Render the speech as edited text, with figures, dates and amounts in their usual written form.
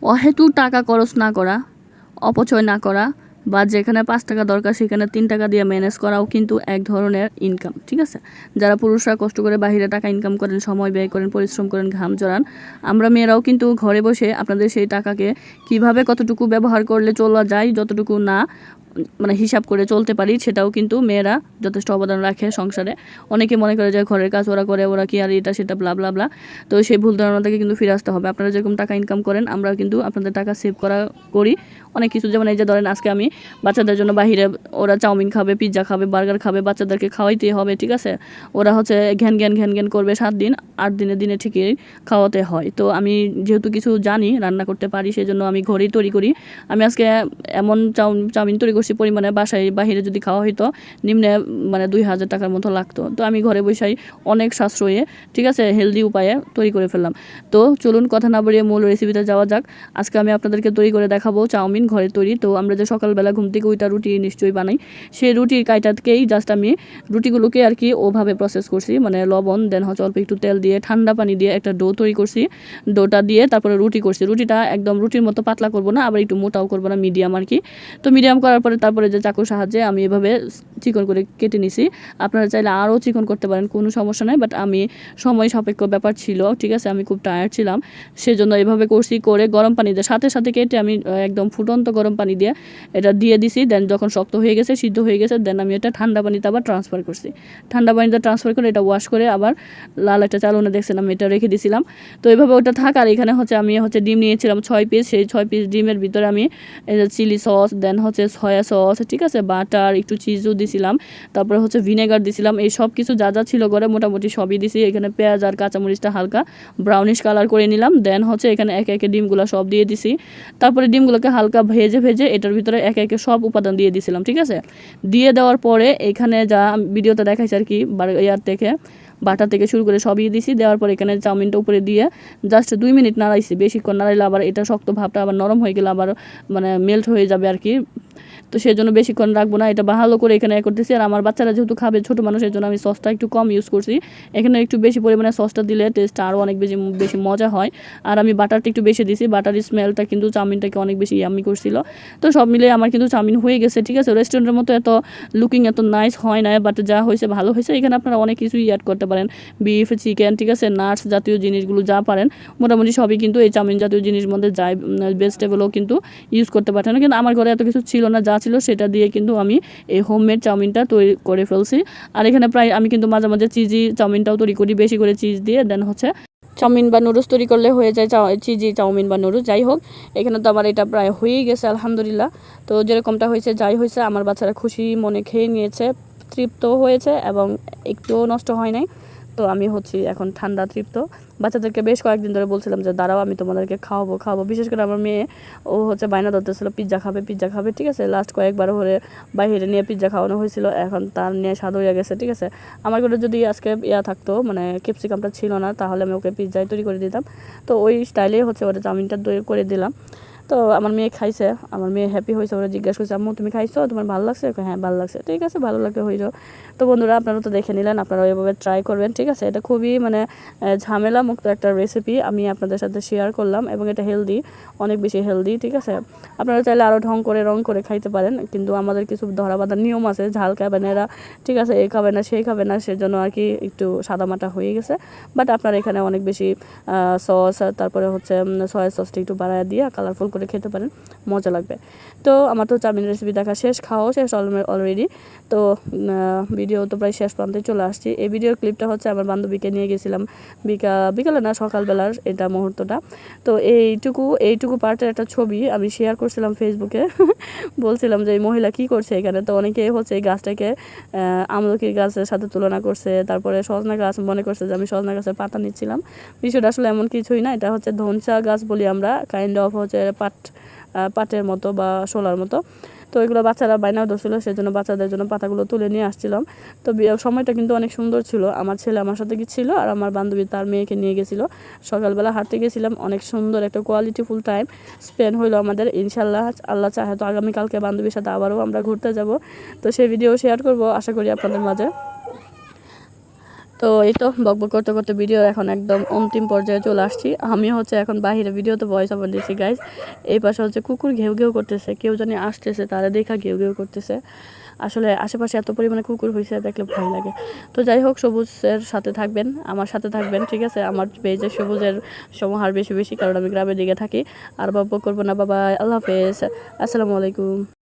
অহেতুক টাকা খরচ না করা, অপচয় না করা, বা যেখানে 5 টাকা দরকার সেখানে 3 টাকা দিয়ে ম্যানেজ করাও কিন্তু এক ধরনের ইনকাম, ঠিক আছে? যারা পুরুষরা কষ্ট করে বাইরে টাকা ইনকাম করেন, সময় ব্যয় করেন, পরিশ্রম করেন, ঘাম জড়ান, আমরা মেয়েরাও কিন্তু ঘরে বসে আপনাদের সেই টাকাকে কিভাবে কতটুকু ব্যবহার করলে চলা যায়, যতটুকু না মানে হিসাব করে চলতে পারি, সেটাও কিন্তু মেয়েরা যথেষ্ট অবদান রাখে সংসারে। অনেকে মনে করে যে ঘরের কাজ ওরা করে, ওরা কি আর এটা সেটা ব্লা ব্লা ব্লা। তো সেই ভুল ধারণা থেকে কিন্তু ফিরে আসতে হবে। আপনারা যেরকম টাকা ইনকাম করেন, আমরাও কিন্তু আপনাদের টাকা সেভ করি অনেক কিছু। যেমন এই যে ধরেন আজকে আমি বাচ্চাদের জন্য বাহিরে, ওরা চাউমিন খাবে, পিৎজা খাবে, বার্গার খাবে, বাচ্চাদেরকে খাওয়াইতেই হবে, ঠিক আছে? ওরা হচ্ছে ঘ্যান ঘ্যান ঘ্যান ঘ্যান করবে 7 দিন, 8 দিনে দিনে ঠিকই খাওয়াতে হয়। তো আমি যেহেতু কিছু জানি, রান্না করতে পারি, সেই জন্য আমি ঘরেই তৈরি করি। আমি আজকে এমন চাউমিন তৈরি করছি পরিমাণে, বাসায় বাহিরে যদি খাওয়া হইতো নিম্নে মানে 2000 টাকার মতো লাগতো। তো আমি ঘরে বসাই অনেক সাশ্রয়ে, ঠিক আছে, হেলদি উপায়ে তৈরি করে ফেললাম। তো চলুন কথা না বাড়িয়ে মূল রেসিপিতে যাওয়া যাক। আজকে আমি আপনাদেরকে তৈরি করে দেখাবো চাউমিন ঘরে তৈরি। তো আমরা যে সকালবেলা ঘুম থেকে ওইটা রুটি নিশ্চয়ই বানাই, সেই রুটির কাইটাকেই জাস্ট আমি রুটিগুলোকে আর কি ওভাবে প্রসেস করছি, মানে লবণ দেন হচ্ছে অল্প একটু তেল দিয়ে ঠান্ডা পানি দিয়ে একটা ডো তৈরি করছি। ডোটা দিয়ে তারপরে রুটি করছি। রুটিটা একদম রুটির মতো পাতলা করবো না, আবার একটু মোটাও করবো না, মিডিয়াম আর কি। তো মিডিয়াম করার পরে তারপরে যে চাকুর সাহায্যে আমি এভাবে চিকন করে কেটে নিছি। আপনারা চাইলে আরও চিকন করতে পারেন, কোনো সমস্যা নাই, বাট আমি সময় সাপেক্ষ ব্যাপার ছিল, ঠিক আছে, আমি খুব টায়ার্ড ছিলাম, সেজন্য এভাবে করছি। করে গরম পানি দিয়ে সাথে সাথে কেটে আমি একদম ফুটন্ত গরম পানি দিয়ে এটা দিয়ে দিছি। দেন যখন শক্ত হয়ে গেছে, সিদ্ধ হয়ে গেছে, দেন আমি এটা ঠান্ডা পানিতে আবার ট্রান্সফার করছি। ঠান্ডা পানিতে ট্রান্সফার করে এটা ওয়াশ করে আবার লাল একটা চালনে দেখছেন আমি এটা রেখে দিয়েছিলাম। তো এইভাবে ওটা থাক। আর এখানে হচ্ছে আমি ডিম নিয়েছিলাম 6 পিস। সেই 6 পিস ডিমের ভিতরে আমি চিলি সস, দেন হচ্ছে সয়া সস, ঠিক আছে, বাটার, একটু চিজও দিছিলাম, তারপরে হচ্ছে ভিনেগার দিছিলাম। এই সব কিছু যা যা ছিল ঘরে মোটামুটি সবই দিছি। এখানে পেঁয়াজ আর কাঁচামরিচটা হালকা ব্রাউনিশ কালার করে নিলাম। দেন হচ্ছে এখানে একে একে ডিমগুলো সব দিয়ে দিছি। তারপরে ডিমগুলোকে হালকা ভেজে ভেজে এটার ভিতরে একে একে সব উপাদান দিয়ে দিছিলাম, ঠিক আছে। দিয়ে দেওয়ার পরে এখানে যা ভিডিওতে দেখাইছে আর কি, ইয়ার থেকে বাটা থেকে শুরু করে সবই দিছি। দেওয়ার পর এখানে চাউমিনটা উপরে দিয়ে জাস্ট 2 মিনিট নাড়াইছি। বেশিক্ষণ নাড়াইলে আবার এটা শক্ত ভাবটা আবার নরম হয়ে গেলে আবার মানে মেল্ট হয়ে যাবে আর কি। তো সেই জন্য বেশিক্ষণ রাখবো না, এটা ভালো করে এখানে করতেছি। আর আমার বাচ্চারা যেহেতু খাবে, ছোটো মানুষের জন্য আমি সসটা একটু কম ইউজ করছি। এখানে একটু বেশি পরিমাণে সসটা দিলে টেস্টটা আরও অনেক বেশি বেশি মজা হয়। আর আমি বাটারটা একটু বেশি দিছি, বাটারের স্মেলটা কিন্তু চাউমিনটাকে অনেক বেশি ইয়াম্মি করছিল। তো সব মিলে আমার কিন্তু চাউমিন হয়ে গেছে, ঠিক আছে। রেস্টুরেন্টের মতো এত লুকিং এত নাইস হয় না, বাট যা হয়েছে ভালো হয়েছে। এখানে আপনারা অনেক কিছুই অ্যাড করতে পারেন, বিফ, চিকেন, ঠিক আছে, নাটস জাতীয় জিনিসগুলো যা পারেন মোটামুটি সবই কিন্তু এই চাউমিন জাতীয় জিনিস মধ্যে যায়। ভেজিটেবলও কিন্তু ইউজ করতে পারতেন, কিন্তু আমার ঘরে এত কিছু ছিল না, যা ছিল সেটা দিয়ে কিন্তু আমি এই হোমমেড চাউমিনটা তৈরি করে ফেলছি। আর এখানে প্রায় আমি কিন্তু মাঝে মাঝে চিজি চাউমিনটাও তৈরি করি, বেশি করে চিজ দিয়ে। দেন হচ্ছে চাউমিন বা নুডলস তৈরি করলে হয়ে যায় চিজি চাউমিন বা নুডলস, যাই হোক। এখানে তো আমার এটা প্রায় হয়েই গেছে আলহামদুলিল্লাহ। তো যেরকমটা হয়েছে যাই হয়েছে, আমার বাচ্চারা খুশি মনে খেয়ে নিয়েছে, তৃপ্ত হয়েছে এবং একটুও নষ্ট হয় নাই। তো আমি হচ্ছি এখন ঠান্ডা তৃপ্ত। বাচ্চাদেরকে বেশ কয়েকদিন ধরে বলছিলাম যে দাঁড়াও আমি তোমাদেরকে খাওয়াবো। বিশেষ করে আমার মেয়ে, ও হচ্ছে বায়না ধরতেছিল পিৎজা খাবে, ঠিক আছে। লাস্ট কয়েকবার হলে বাইরে নিয়ে পিৎজা খাওয়ানো হয়েছিল, এখন তার নিয়ে স্বাদ হয়ে গেছে, ঠিক আছে। আমার ঘরে যদি আজকে থাকতো, মানে ক্যাপসিকামটা ছিল না, তাহলে আমি ওকে পিৎজাই তৈরি করে দিতাম। তো ওই স্টাইলেই হচ্ছে ওটা চাউমিনটা তৈরি করে দিলাম। তো আমার মেয়ে খাইছে, আমার মেয়ে হ্যাপি হয়েছে। ওরা জিজ্ঞাসা করছে আম্মু তুমি খাইছো, তোমার ভালো লাগছে? হ্যাঁ ভালো লাগছে, ঠিক আছে, ভালো লাগলে হয়ে যাও। তো বন্ধুরা আপনারা তো দেখে নিলেন, আপনারা এভাবে ট্রাই করবেন, ঠিক আছে। এটা খুবই মানে ঝামেলা মুক্ত একটা রেসিপি আমি আপনাদের সাথে শেয়ার করলাম, এবং এটা হেলদি, অনেক বেশি হেলদি, ঠিক আছে। আপনারা চাইলে আরও রং করে খাইতে পারেন, কিন্তু আমাদের কিছু ধরা বাঁধা নিয়ম আছে, ঝাল খাবে না এরা, ঠিক আছে, এ খাবে না সেই খাবে না, সেজন্য আর কি একটু সাদামাটা হয়ে গেছে। বাট আপনারা এখানে অনেক বেশি সস, তারপরে হচ্ছে সয়া সসটা একটু বাড়ায় দিয়ে কালারফুল করে খেতে পারেন, মজা লাগবে। তো আমার তো চাউমিন রেসিপি দেখা শেষ, খাওয়াও শেষ অলরেডি। তো ভিডিও তো প্রায় শেষ প্রান্তে চলে আসছি। এই ভিডিওর ক্লিপটা হচ্ছে আমার বান্ধবীকে নিয়ে গেছিলাম বিকালে না সকালবেলার এটা মুহূর্তটা। তো এইটুকু পার্টের একটা ছবি আমি শেয়ার করছিলাম ফেসবুকে। বলছিলাম যে এই মহিলা কী করছে এখানে। তো অনেকে হচ্ছে এই গাছটাকে আমলকির গাছের সাথে তুলনা করছে, তারপরে সজনা গাছ মনে করছে যে আমি সজনা গাছের পাতা নিচ্ছিলাম। বিষয়টা আসলে এমন কিছুই না, এটা হচ্ছে ধনসা গাছ বলি আমরা, কাইন্ড অফ হচ্ছে পাটের মতো বা শোলার মতো। তো এগুলো বাচ্চারা বায়নাও ধরছিল, সেজন্য বাচ্চাদের জন্য পাতাগুলো তুলে নিয়ে আসছিলাম। তো সময়টা কিন্তু অনেক সুন্দর ছিল। আমার ছেলে আমার সাথে ছিল, আর আমার বান্ধবী তার মেয়েকে নিয়ে গেছিলো। সকালবেলা হাঁটতে গেছিলাম, অনেক সুন্দর একটা কোয়ালিটিফুল টাইম স্পেন্ড হইলো আমাদের। ইনশাল্লাহ আল্লাহ চাহে তো আগামীকালকে বান্ধবীর সাথে আবারও আমরা ঘুরতে যাব। তো সেই ভিডিও শেয়ার করব আশা করি আপনাদের মাঝে। তো এই তো বকবক করতে করতে ভিডিও এখন একদম অন্তিম পর্যায়ে চলে আসছি। আমি হচ্ছে এখন বাইরে ভিডিওতে ভয়েস ওভার দিচ্ছি গাইজ। এই পাশে হচ্ছে কুকুর ঘেউ ঘেউ করতেছে, কেউ জানি আসতেছে, তারা দেখা ঘেউ ঘেউ করতেছে। আসলে আশেপাশে এত পরিমাণে কুকুর হয়েছে দেখলে ভয় লাগে। তো যাই হোক, সবুজের সাথে থাকবেন, আমার সাথে থাকবেন, ঠিক আছে? আমার পেজে সবুজের সমাহার বেশি বেশি, কারণ আমি গ্রামের দিকে থাকি। আর বকবক করবো না, বাবা, আল্লাহ হাফেজ, আসসালামু আলাইকুম।